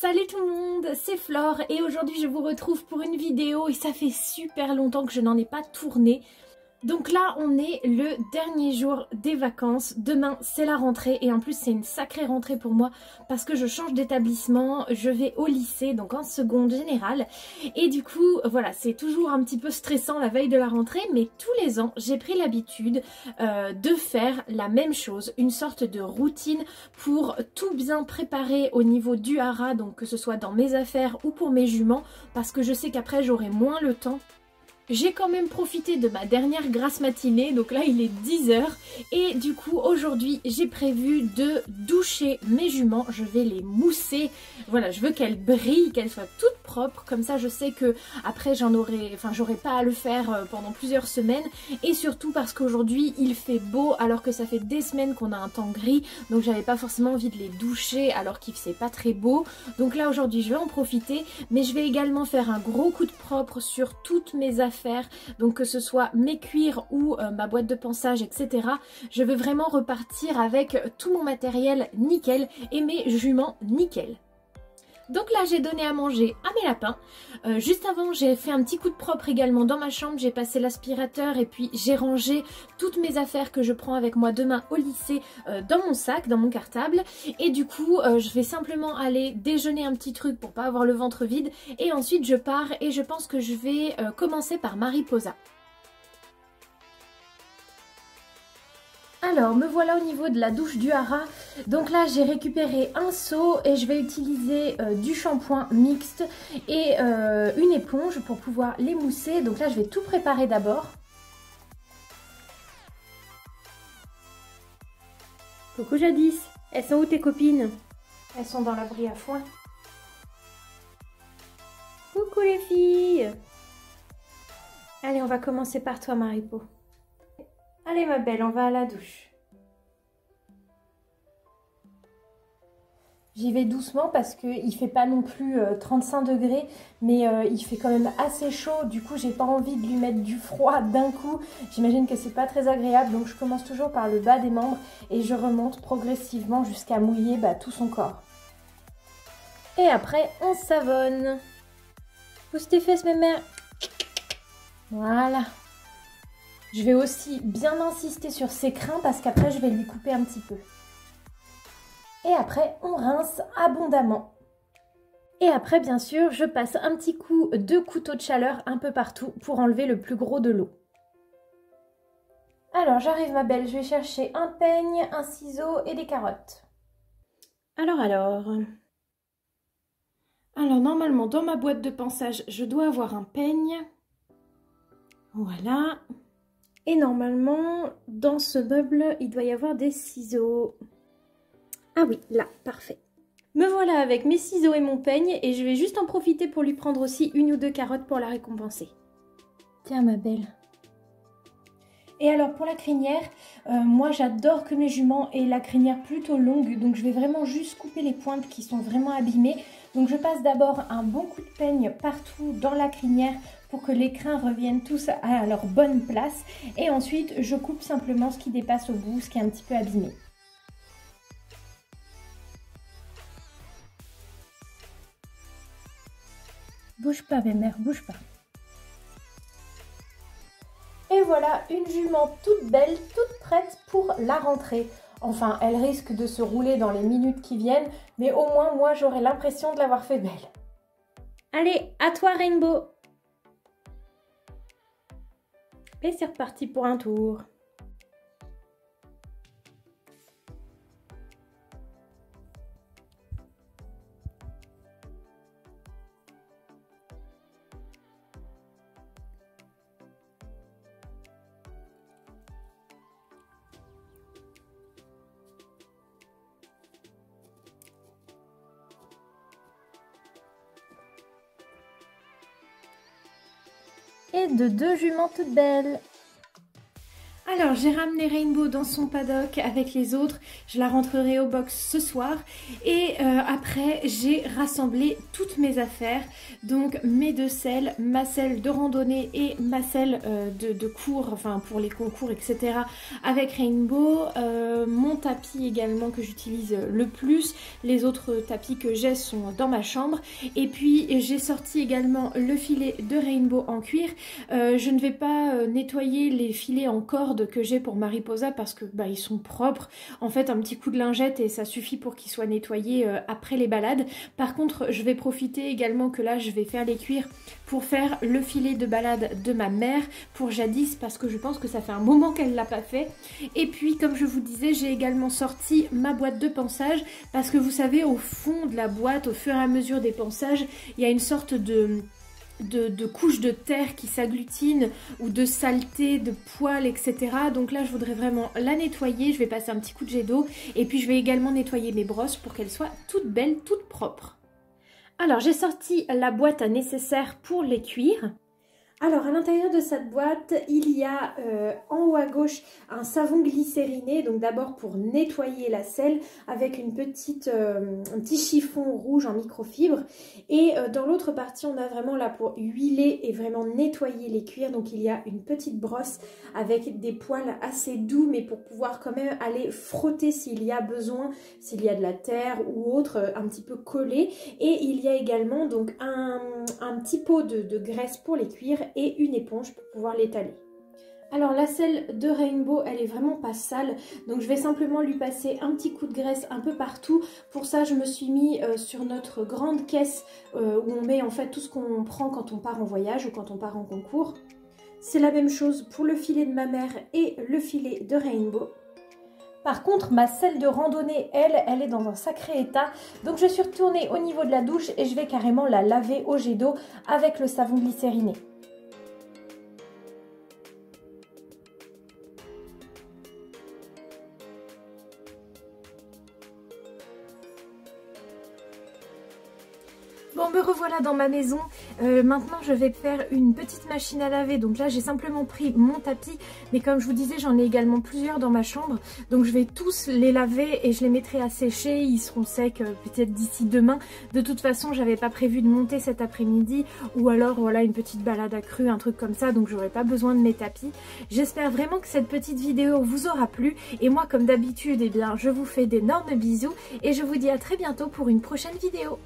Salut tout le monde, c'est Flore et aujourd'hui je vous retrouve pour une vidéo et ça fait super longtemps que je n'en ai pas tourné. Donc là on est le dernier jour des vacances, demain c'est la rentrée et en plus c'est une sacrée rentrée pour moi parce que je change d'établissement, je vais au lycée donc en seconde générale et du coup voilà c'est toujours un petit peu stressant la veille de la rentrée mais tous les ans j'ai pris l'habitude de faire la même chose, une sorte de routine pour tout bien préparer au niveau du hara, donc que ce soit dans mes affaires ou pour mes juments parce que je sais qu'après j'aurai moins le temps. J'ai quand même profité de ma dernière grasse matinée, donc là il est 10 h et du coup aujourd'hui j'ai prévu de doucher mes juments, je vais les mousser, voilà je veux qu'elles brillent, qu'elles soient toutes propres, comme ça je sais que après j'aurai pas à le faire pendant plusieurs semaines et surtout parce qu'aujourd'hui il fait beau alors que ça fait des semaines qu'on a un temps gris, donc j'avais pas forcément envie de les doucher alors qu'il faisait pas très beau, donc là aujourd'hui je vais en profiter, mais je vais également faire un gros coup de propre sur toutes mes affaires, donc que ce soit mes cuirs ou ma boîte de pansage, etc. Je veux vraiment repartir avec tout mon matériel nickel et mes juments nickel. Donc là j'ai donné à manger à mes lapins. Juste avant j'ai fait un petit coup de propre également dans ma chambre, j'ai passé l'aspirateur et puis j'ai rangé toutes mes affaires que je prends avec moi demain au lycée dans mon sac, dans mon cartable. Et du coup je vais simplement aller déjeuner un petit truc pour pas avoir le ventre vide et ensuite je pars et je pense que je vais commencer par Mariposa. Alors me voilà au niveau de la douche du hara, donc là j'ai récupéré un seau et je vais utiliser du shampoing mixte et une éponge pour pouvoir les mousser, donc là je vais tout préparer d'abord. Coucou Jadis, elles sont où tes copines? Elles sont dans l'abri à foin. Coucou les filles. Allez on va commencer par toi Maripo. Allez ma belle, on va à la douche. J'y vais doucement parce qu'il ne fait pas non plus 35 degrés, mais il fait quand même assez chaud. Du coup, j'ai pas envie de lui mettre du froid d'un coup. J'imagine que c'est pas très agréable, donc je commence toujours par le bas des membres et je remonte progressivement jusqu'à mouiller tout son corps. Et après, on savonne. Pousse tes fesses, mes mères. Voilà. Je vais aussi bien insister sur ses crins parce qu'après je vais lui couper un petit peu. Et après on rince abondamment. Et après bien sûr je passe un petit coup de couteau de chaleur un peu partout pour enlever le plus gros de l'eau. Alors j'arrive ma belle, je vais chercher un peigne, un ciseau et des carottes. Alors normalement dans ma boîte de pansage je dois avoir un peigne. Voilà. Et normalement, dans ce meuble, il doit y avoir des ciseaux. Ah oui, là, parfait. Me voilà avec mes ciseaux et mon peigne et je vais juste en profiter pour lui prendre aussi une ou deux carottes pour la récompenser. Tiens ma belle. Et alors pour la crinière, moi j'adore que mes juments aient la crinière plutôt longue, donc je vais vraiment juste couper les pointes qui sont vraiment abîmées. Donc je passe d'abord un bon coup de peigne partout dans la crinière pour que les crins reviennent tous à leur bonne place. Et ensuite je coupe simplement ce qui dépasse au bout, ce qui est un petit peu abîmé. Bouge pas mes mères, bouge pas. Et voilà une jument toute belle, toute prête pour la rentrée. Enfin, elle risque de se rouler dans les minutes qui viennent, mais au moins moi j'aurai l'impression de l'avoir fait belle. Allez, à toi Rainbow! Et c'est reparti pour un tour. Et de deux juments toutes belles. Alors j'ai ramené Rainbow dans son paddock avec les autres, je la rentrerai au box ce soir et après j'ai rassemblé toutes mes affaires, donc mes 2 selles, ma selle de randonnée et ma selle de cours, enfin pour les concours etc. avec Rainbow, mon tapis également que j'utilise le plus, les autres tapis que j'ai sont dans ma chambre et puis j'ai sorti également le filet de Rainbow en cuir. Je ne vais pas nettoyer les filets en corde que j'ai pour Mariposa parce que bah, ils sont propres. En fait un petit coup de lingette et ça suffit pour qu'ils soient nettoyés après les balades. Par contre je vais profiter également que là je vais faire les cuirs pour faire le filet de balade de ma mère pour Jadis parce que je pense que ça fait un moment qu'elle l'a pas fait. Et puis comme je vous disais j'ai également sorti ma boîte de pansage parce que vous savez au fond de la boîte au fur et à mesure des pansages il y a une sorte de couches de terre qui s'agglutinent ou de saleté, de poils, etc. Donc là je voudrais vraiment la nettoyer, je vais passer un petit coup de jet d'eau et puis je vais également nettoyer mes brosses pour qu'elles soient toutes belles, toutes propres. Alors j'ai sorti la boîte à nécessaire pour les cuirs. Alors à l'intérieur de cette boîte, il y a en haut à gauche un savon glycériné, donc d'abord pour nettoyer la selle avec un petit chiffon rouge en microfibre. Et dans l'autre partie, on a vraiment là pour huiler et vraiment nettoyer les cuirs. Donc il y a une petite brosse avec des poils assez doux, mais pour pouvoir quand même aller frotter s'il y a besoin, s'il y a de la terre ou autre, un petit peu collé. Et il y a également donc un petit pot de graisse pour les cuirs et une éponge pour pouvoir l'étaler. Alors la selle de Rainbow elle est vraiment pas sale donc je vais simplement lui passer un petit coup de graisse un peu partout. Pour ça je me suis mis sur notre grande caisse où on met en fait tout ce qu'on prend quand on part en voyage ou quand on part en concours. C'est la même chose pour le filet de ma mère et le filet de Rainbow. Par contre, ma selle de randonnée, elle est dans un sacré état. Donc je suis retournée au niveau de la douche et je vais carrément la laver au jet d'eau avec le savon glycériné. Bon, me revoilà dans ma maison. Maintenant je vais faire une petite machine à laver. Donc là j'ai simplement pris mon tapis, mais comme je vous disais j'en ai également plusieurs dans ma chambre. Donc je vais tous les laver et je les mettrai à sécher. Ils seront secs peut-être d'ici demain. De toute façon j'avais pas prévu de monter cet après-midi, ou alors voilà une petite balade à cru, un truc comme ça, donc j'aurai pas besoin de mes tapis. J'espère vraiment que cette petite vidéo vous aura plu. Et moi comme d'habitude, eh bien je vous fais d'énormes bisous et je vous dis à très bientôt pour une prochaine vidéo.